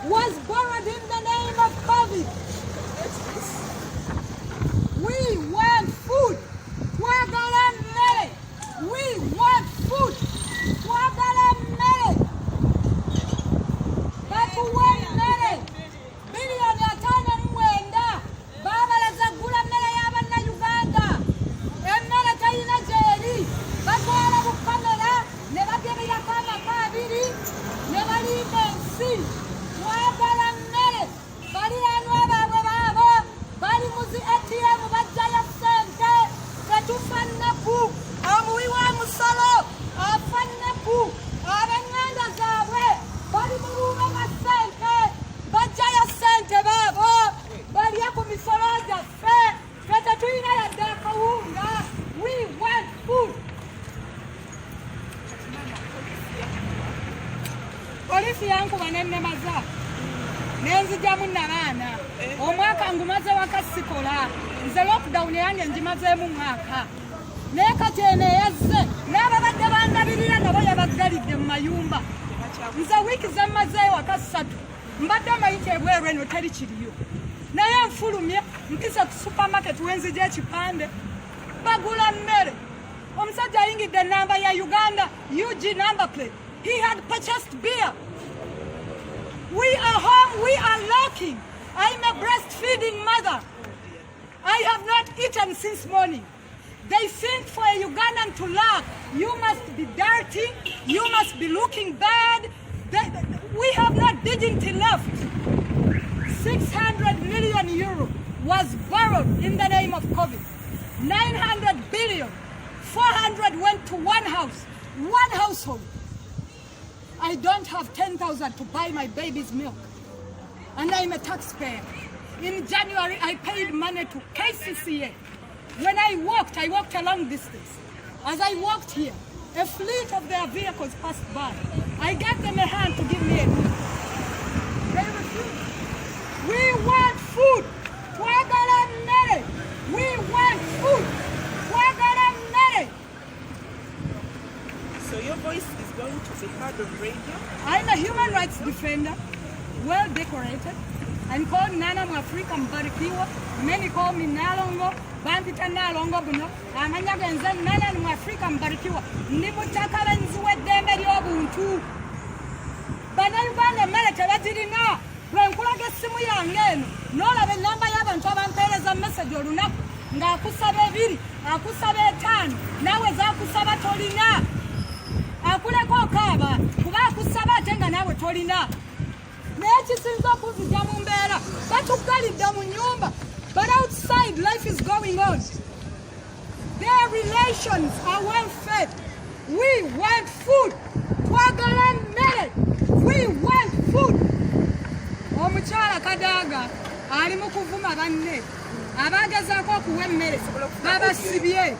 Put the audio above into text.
was borrowed in the name of COVID. We want food. We want food. Polisi yangu banene maza. Nenzi jamu nabana. Omwaka ngumaze wakasikola. Nze lockdown yange njimaze mu mwaka. Neka tene yazze. Naba badde bandabirira nabo yabagalidde mu mayumba. Nze wiki zamaze wakasatu. Mbadde mayite bwerwe no tali kiriyo. Naye nfulumye mpisa ku supermarket wenzi je kipande. Bagula mmere. Omusajja ayingidde namba ya Uganda UG number plate. He had purchased beer. We are home, we are lacking. I'm a breastfeeding mother. I have not eaten since morning. They think for a Ugandan to laugh, you must be dirty, you must be looking bad. We have not dignity left. 600 million euro was borrowed in the name of COVID. 900 billion. 400 went to one house, one household. I don't have 10,000 to buy my baby's milk. And I'm a taxpayer. In January, I paid money to KCCA. When I walked a long distance. As I walked here, a fleet of their vehicles passed by. I gave them a hand to give me a meal. They refused. We want food. We want food. So your voice is going to be heard on radio? I'm a human rights defender, well decorated. I'm called Nana Mwafrika Mbarikiwa. Many call me Nalongo. Bandita Nalongo Buno. Amanyaga nze Nana Mwafrika Mbarikiwa. Nimutaka benzuwe dembe ly'obuntu. Bannayuganda emmere tebagirina. Lwe nkulaga essimu yange eno n'olaba ennamba y'abantu abampeereza message olunaku ng'akusaba 2, akusaba 5, naawe z'akusaba tolina. Akuleko okaaba kuba akusaba ate nga naawe tolina. Naye kisinza okuzija mu mbeera batugalidde mu nnyumba. But outside life is going on. Their relations are well fed. We want food. Twagala mmere. We want food. Omukyala Kadaga ali mu kuvuma banne abagezaako okuwa emmere babasibye.